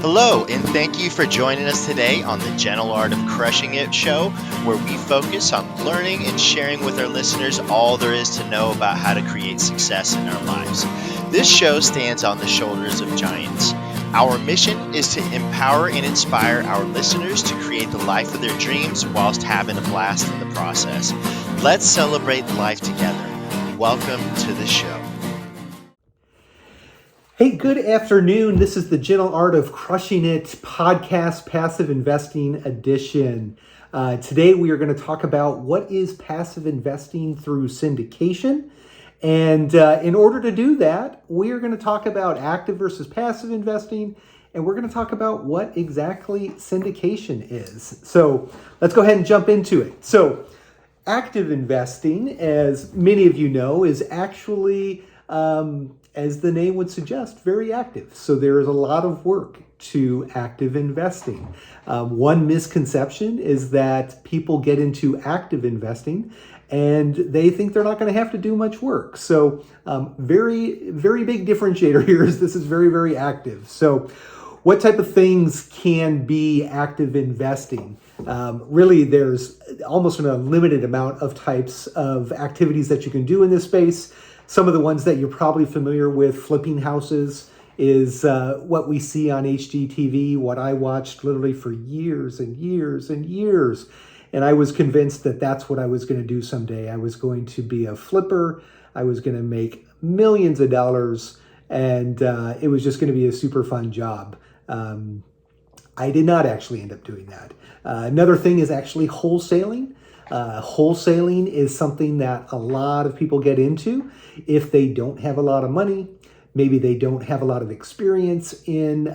Hello, and thank you for joining us today on the Gentle Art of Crushing It show, where we focus on learning and sharing with our listeners all there is to know about how to create success in our lives. This show stands on the shoulders of giants. Our mission is to empower and inspire our listeners to create the life of their dreams whilst having a blast in the process. Let's celebrate life together. Welcome to the show. Hey, good afternoon. This is the Gentle Art of Crushing It podcast, Passive Investing Edition. Today we are going to talk about what is passive investing through syndication. And in order to do that, we are going to talk about active versus passive investing, and we're going to talk about what exactly syndication is. So let's go ahead and jump into it. So active investing, as many of you know, is actually as the name would suggest, very active. So there is a lot of work to active investing. One misconception is that people get into active investing and they think they're not going to have to do much work. So very, very big differentiator here is this is very, very active. So what type of things can be active investing? Really, there's almost an unlimited amount of types of activities that you can do in this space. Some of the ones that you're probably familiar with, flipping houses, is what we see on HGTV, what I watched literally for years and years and years. And I was convinced that that's what I was going to do someday. I was going to be a flipper. I was going to make millions of dollars, and it was just going to be a super fun job. I did not actually end up doing that. Another thing is actually wholesaling. Wholesaling is something that a lot of people get into if they don't have a lot of money. Maybe they don't have a lot of experience in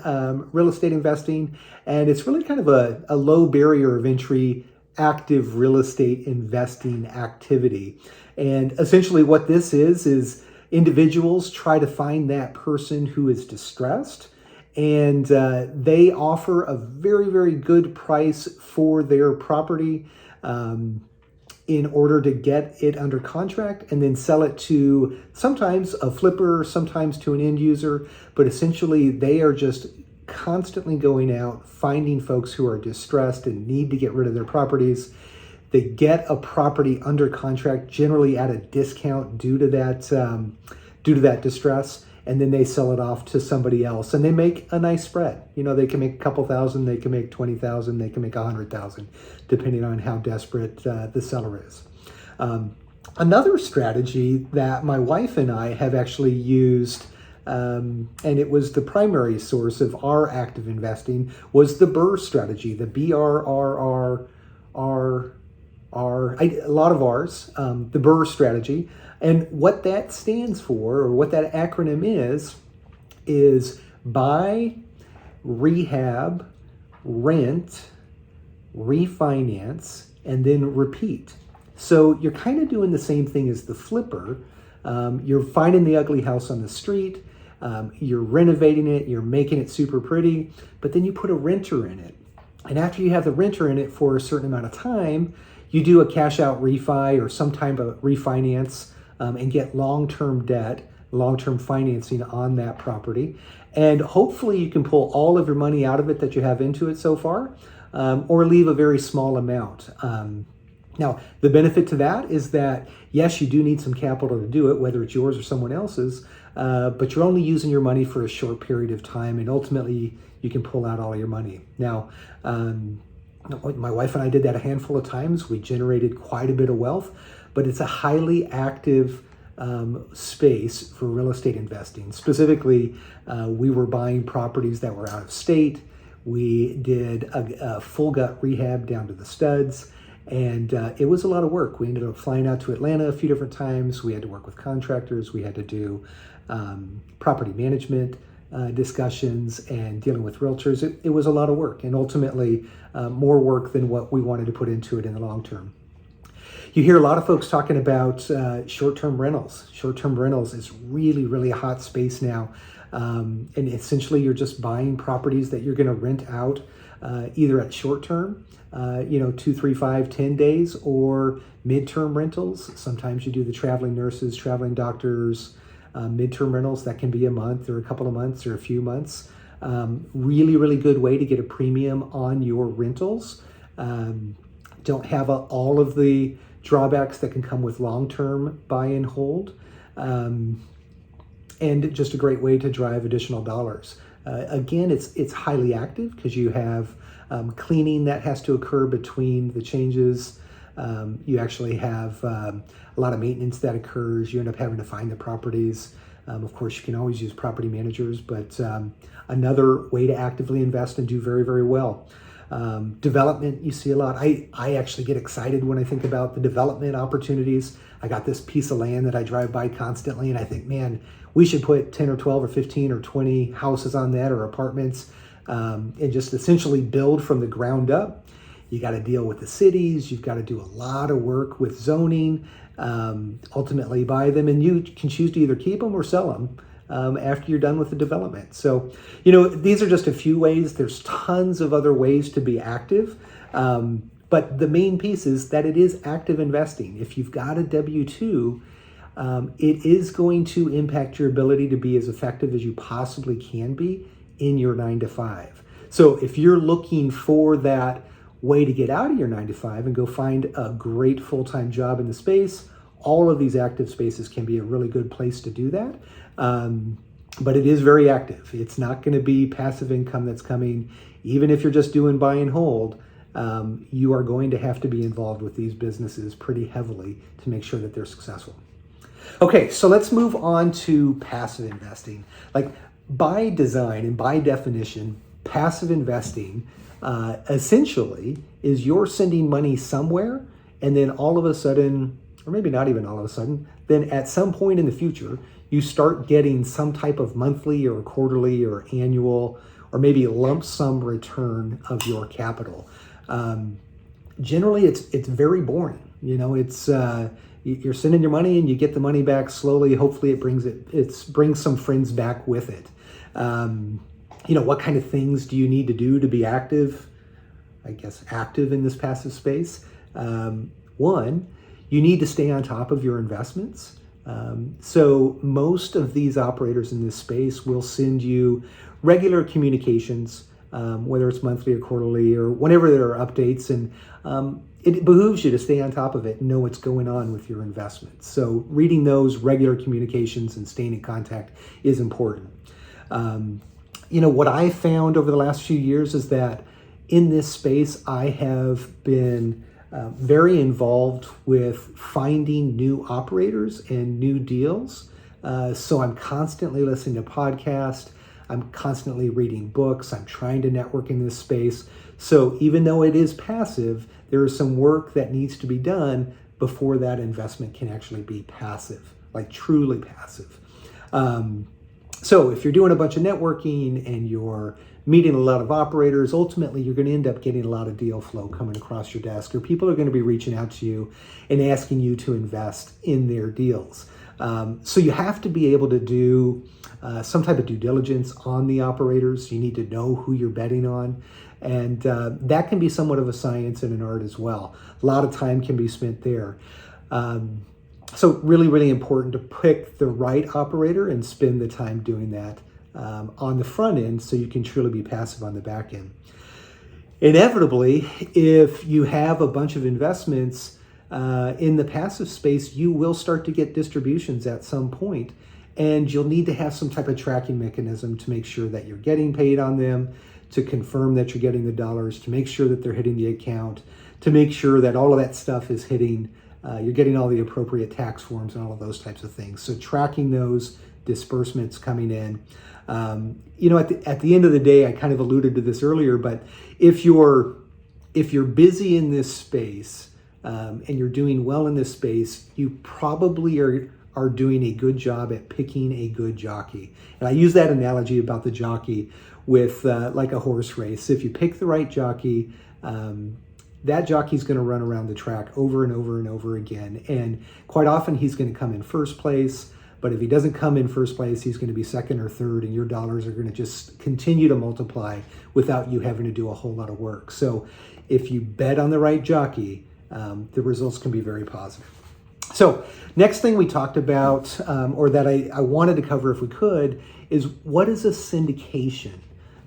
real estate investing, and it's really kind of a low barrier of entry active real estate investing activity. And essentially what this is individuals try to find that person who is distressed, and they offer a very, very good price for their property in order to get it under contract and then sell it to sometimes a flipper, sometimes to an end user. But essentially, they are just constantly going out, finding folks who are distressed and need to get rid of their properties. They get a property under contract, generally at a discount due to that distress, and then they sell it off to somebody else, and they make a nice spread. You know, they can make a couple thousand, they can make 20,000, they can make 100,000, depending on how desperate the seller is. Another strategy that my wife and I have actually used, and it was the primary source of our active investing, was the BRRRR strategy, the BRRRR, a lot of R's, the BRRRR strategy. And what that stands for, or what that acronym is buy, rehab, rent, refinance, and then repeat. So you're kind of doing the same thing as the flipper. You're finding the ugly house on the street, you're renovating it, you're making it super pretty, but then you put a renter in it. And after you have the renter in it for a certain amount of time, you do a cash out refi or some type of refinance, and get long-term debt, long-term financing on that property. And hopefully you can pull all of your money out of it that you have into it so far, or leave a very small amount. Now, the benefit to that is that, yes, you do need some capital to do it, whether it's yours or someone else's, but you're only using your money for a short period of time, and ultimately you can pull out all your money. Now, my wife and I did that a handful of times. We generated quite a bit of wealth, but it's a highly active space for real estate investing. Specifically, we were buying properties that were out of state. We did a full gut rehab down to the studs, and it was a lot of work. We ended up flying out to Atlanta a few different times. We had to work with contractors. We had to do property management discussions and dealing with realtors. It was a lot of work, and ultimately more work than what we wanted to put into it in the long term. You hear a lot of folks talking about short-term rentals. Short-term rentals is really, really a hot space now. And essentially you're just buying properties that you're going to rent out either at short-term, 2, 3, 5, 10 days, or midterm rentals. Sometimes you do the traveling nurses, traveling doctors, midterm rentals that can be a month or a couple of months or a few months. Really, really good way to get a premium on your rentals. Don't have all of the drawbacks that can come with long-term buy and hold. And just a great way to drive additional dollars. Again, it's highly active because you have cleaning that has to occur between the changes. You actually have a lot of maintenance that occurs. You end up having to find the properties. Of course, you can always use property managers, but another way to actively invest and do very, very well. Development, you see a lot. I actually get excited when I think about the development opportunities. I got this piece of land that I drive by constantly, and I think, man, we should put 10 or 12 or 15 or 20 houses on that, or apartments, and just essentially build from the ground up. You got to deal with the cities. You've got to do a lot of work with zoning, ultimately buy them, and you can choose to either keep them or sell them after you're done with the development. So, these are just a few ways. There's tons of other ways to be active. But the main piece is that it is active investing. If you've got a W-2, it is going to impact your ability to be as effective as you possibly can be in your 9-to-5. So if you're looking for that way to get out of your 9-to-5 and go find a great full-time job in the space, all of these active spaces can be a really good place to do that. But it is very active. It's not going to be passive income that's coming. Even if you're just doing buy and hold, you are going to have to be involved with these businesses pretty heavily to make sure that they're successful. Okay, so let's move on to passive investing. Like, by design and by definition, passive investing essentially is you're sending money somewhere, and then all of a sudden, or maybe not even all of a sudden, then at some point in the future, you start getting some type of monthly or quarterly or annual or maybe lump sum return of your capital. Generally, it's very boring. You're sending your money and you get the money back slowly. Hopefully, it brings some friends back with it. What kind of things do you need to do to be active? I guess active in this passive space. One, you need to stay on top of your investments. So most of these operators in this space will send you regular communications, whether it's monthly or quarterly or whenever there are updates, and it behooves you to stay on top of it and know what's going on with your investments. So reading those regular communications and staying in contact is important. What I found over the last few years is that in this space, I have been very involved with finding new operators and new deals. So I'm constantly listening to podcasts. I'm constantly reading books. I'm trying to network in this space. So even though it is passive, there is some work that needs to be done before that investment can actually be passive, like truly passive. So if you're doing a bunch of networking and you're meeting a lot of operators, ultimately you're going to end up getting a lot of deal flow coming across your desk, or people are going to be reaching out to you and asking you to invest in their deals. So you have to be able to do some type of due diligence on the operators. You need to know who you're betting on. And that can be somewhat of a science and an art as well. A lot of time can be spent there. So really, really important to pick the right operator and spend the time doing that on the front end so you can truly be passive on the back end. Inevitably, if you have a bunch of investments in the passive space, you will start to get distributions at some point, and you'll need to have some type of tracking mechanism to make sure that you're getting paid on them, to confirm that you're getting the dollars, to make sure that they're hitting the account, to make sure that all of that stuff is hitting, you're getting all the appropriate tax forms and all of those types of things. So tracking those disbursements coming in. At the end of the day, I kind of alluded to this earlier, but if you're busy in this space and you're doing well in this space, you probably are doing a good job at picking a good jockey. And I use that analogy about the jockey with like a horse race. If you pick the right jockey, that jockey's going to run around the track over and over and over again. And quite often he's going to come in first place. But if he doesn't come in first place, he's going to be second or third, and your dollars are going to just continue to multiply without you having to do a whole lot of work. So if you bet on the right jockey, the results can be very positive. So next thing we talked about, or that I wanted to cover if we could, is what is a syndication?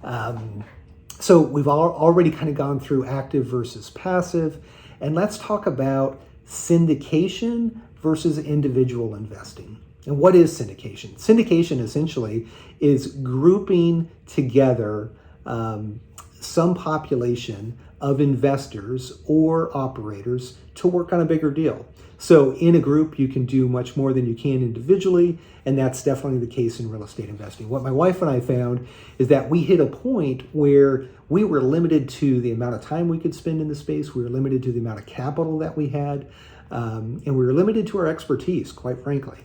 So we've already kind of gone through active versus passive, and let's talk about syndication versus individual investing. And what is syndication? Syndication essentially is grouping together some population of investors or operators to work on a bigger deal. So in a group, you can do much more than you can individually, and that's definitely the case in real estate investing. What my wife and I found is that we hit a point where we were limited to the amount of time we could spend in the space, we were limited to the amount of capital that we had, and we were limited to our expertise, quite frankly.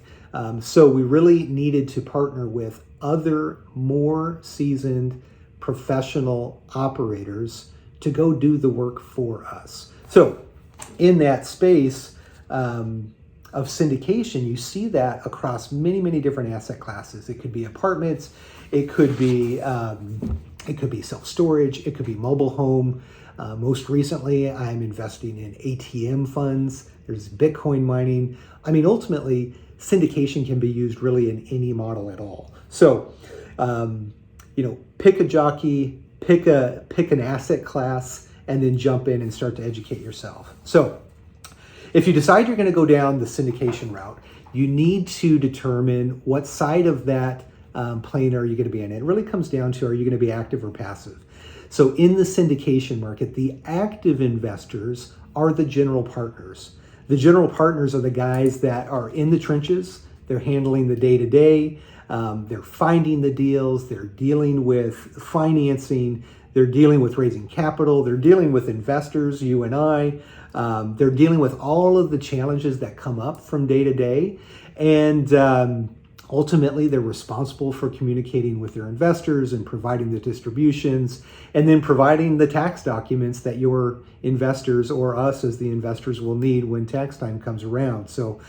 So we really needed to partner with other more seasoned professional operators to go do the work for us. So in that space of syndication, you see that across many, many different asset classes. It could be apartments, it could be self-storage, it could be mobile home. Most recently, I'm investing in ATM funds. There's Bitcoin mining. I mean, ultimately, syndication can be used really in any model at all. So, pick a jockey, pick an asset class, and then jump in and start to educate yourself. So, if you decide you're going to go down the syndication route, you need to determine what side of that plane are you going to be in. It really comes down to, are you going to be active or passive? So in the syndication market, the active investors are the general partners. The general partners are the guys that are in the trenches. They're handling the day-to-day. They're finding the deals. They're dealing with financing. They're dealing with raising capital. They're dealing with investors, you and I. They're dealing with all of the challenges that come up from day to day. And ultimately, they're responsible for communicating with their investors and providing the distributions, and then providing the tax documents that your investors or us as the investors will need when tax time comes around. So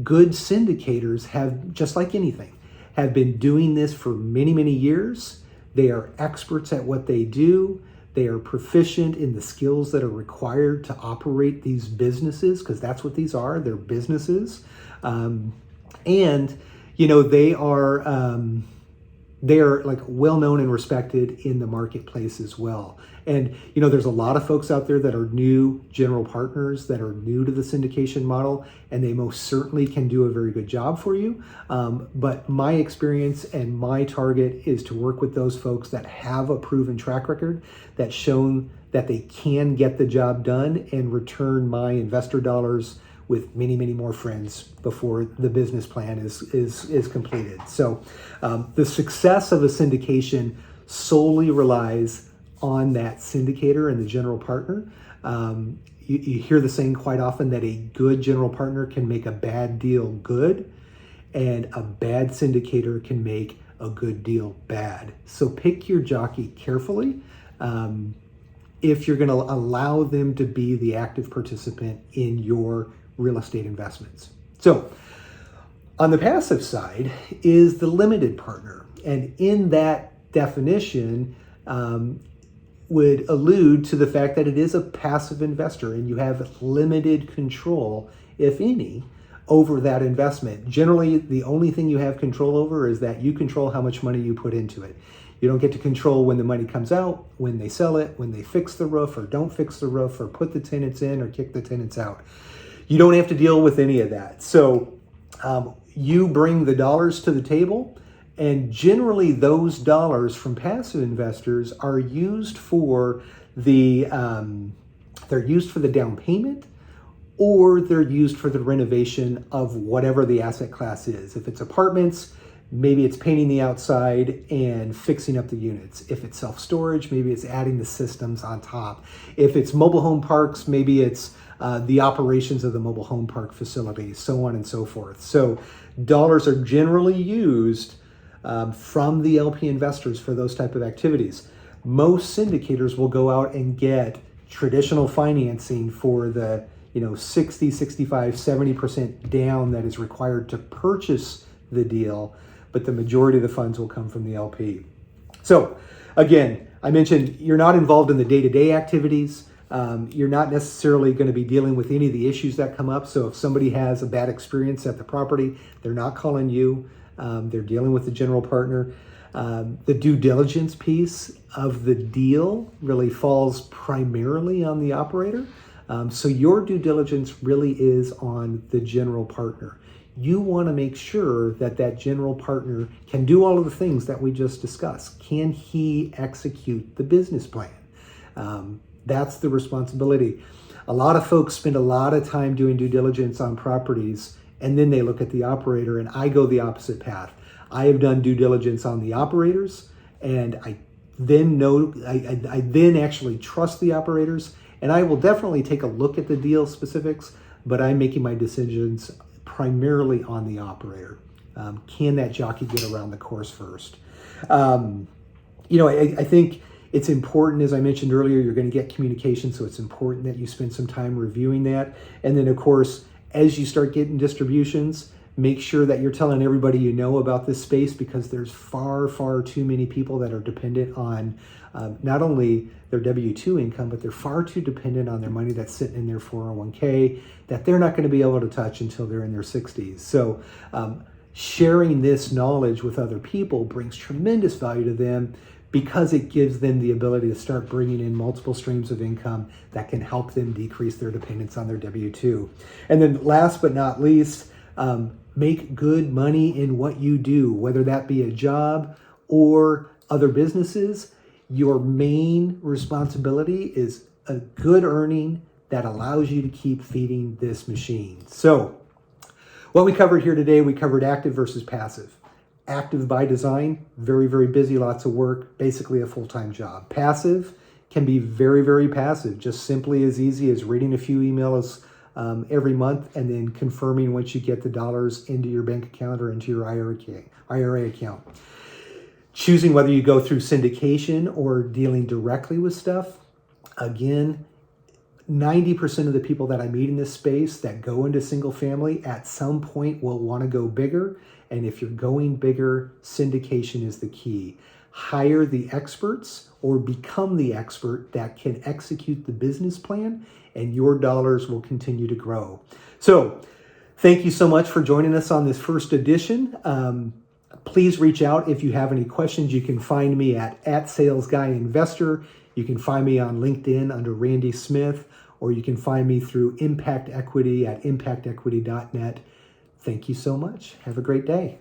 good syndicators have, just like anything, have been doing this for many, many years. They are experts at what they do. They are proficient in the skills that are required to operate these businesses, because that's what these are. They're businesses. And they are like well known and respected in the marketplace as well. And there's a lot of folks out there that are new general partners that are new to the syndication model, and they most certainly can do a very good job for you. But my experience and my target is to work with those folks that have a proven track record, that's shown that they can get the job done and return my investor dollars with many, many more friends before the business plan is completed. So the success of a syndication solely relies on that syndicator and the general partner. You hear the saying quite often that a good general partner can make a bad deal good, and a bad syndicator can make a good deal bad. So pick your jockey carefully if you're going to allow them to be the active participant in your real estate investments. So on the passive side is the limited partner. And in that definition would allude to the fact that it is a passive investor and you have limited control, if any, over that investment. Generally, the only thing you have control over is that you control how much money you put into it. You don't get to control when the money comes out, when they sell it, when they fix the roof or don't fix the roof, or put the tenants in or kick the tenants out. You don't have to deal with any of that. So you bring the dollars to the table, and generally those dollars from passive investors are used for they're used for the down payment, or they're used for the renovation of whatever the asset class is. If it's apartments, maybe it's painting the outside and fixing up the units. If it's self-storage, maybe it's adding the systems on top. If it's mobile home parks, maybe it's the operations of the mobile home park facility, so on and so forth. So dollars are generally used from the LP investors for those type of activities. Most syndicators will go out and get traditional financing for the 60, 65, 70% down that is required to purchase the deal, but the majority of the funds will come from the LP. So again, I mentioned you're not involved in the day-to-day activities. You're not necessarily going to be dealing with any of the issues that come up. So if somebody has a bad experience at the property, they're not calling you. They're dealing with the general partner. The due diligence piece of the deal really falls primarily on the operator. So your due diligence really is on the general partner. You want to make sure that that general partner can do all of the things that we just discussed. Can he execute the business plan? That's the responsibility. A lot of folks spend a lot of time doing due diligence on properties, and then they look at the operator, and I go the opposite path. I have done due diligence on the operators, and I then actually trust the operators, and I will definitely take a look at the deal specifics, but I'm making my decisions primarily on the operator. Can that jockey get around the course first? I think it's important, as I mentioned earlier, you're going to get communication, so it's important that you spend some time reviewing that. And then, of course, as you start getting distributions, make sure that you're telling everybody you know about this space, because there's far, far too many people that are dependent on not only their W-2 income, but they're far too dependent on their money that's sitting in their 401k that they're not going to be able to touch until they're in their 60s. So sharing this knowledge with other people brings tremendous value to them, because it gives them the ability to start bringing in multiple streams of income that can help them decrease their dependence on their W-2. And then last but not least, make good money in what you do, whether that be a job or other businesses. Your main responsibility is a good earning that allows you to keep feeding this machine. So what we covered here today, we covered active versus passive. Active by design, very, very busy, lots of work, basically a full-time job. Passive can be very, very passive, just simply as easy as reading a few emails every month and then confirming once you get the dollars into your bank account or into your IRA account. Choosing whether you go through syndication or dealing directly with stuff. Again, 90% of the people that I meet in this space that go into single family at some point will want to go bigger. And if you're going bigger, syndication is the key. Hire the experts or become the expert that can execute the business plan, and your dollars will continue to grow. So thank you so much for joining us on this first edition. Please reach out if you have any questions. You can find me at SalesGuyInvestor. You can find me on LinkedIn under Randy Smith, or you can find me through Impact Equity at impactequity.net. Thank you so much. Have a great day.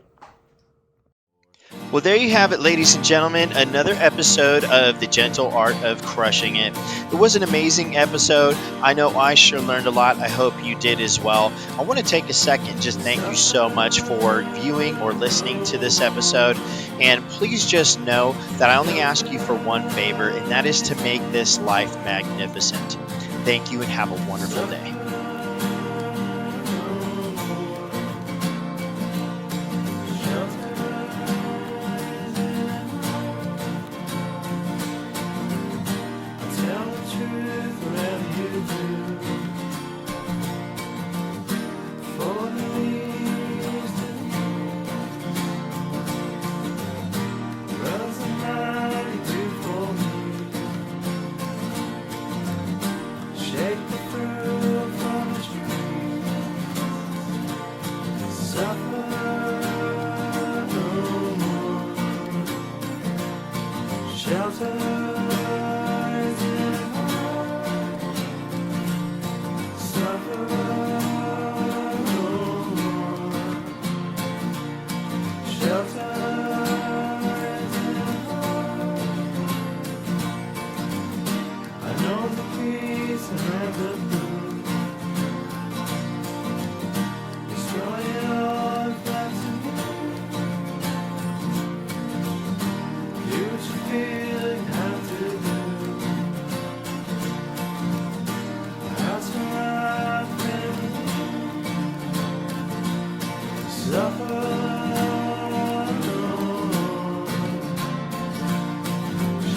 Well, there you have it, ladies and gentlemen, another episode of The Gentle Art of Crushing It. It was an amazing episode. I know I sure learned a lot. I hope you did as well. I want to take a second, just thank you so much for viewing or listening to this episode. And please just know that I only ask you for one favor, and that is to make this life magnificent. Thank you and have a wonderful day.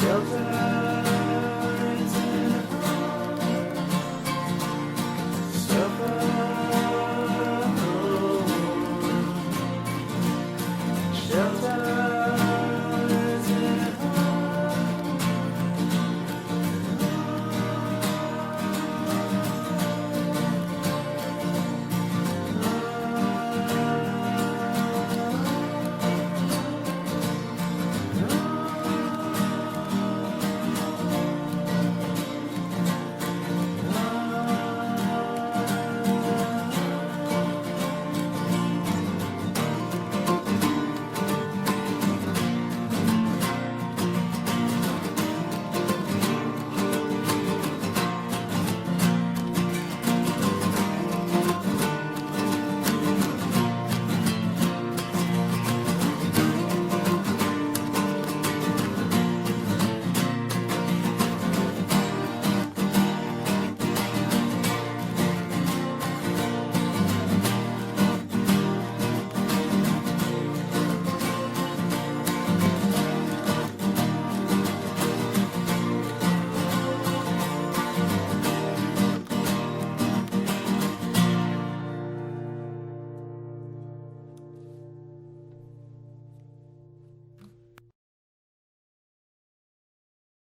Shelter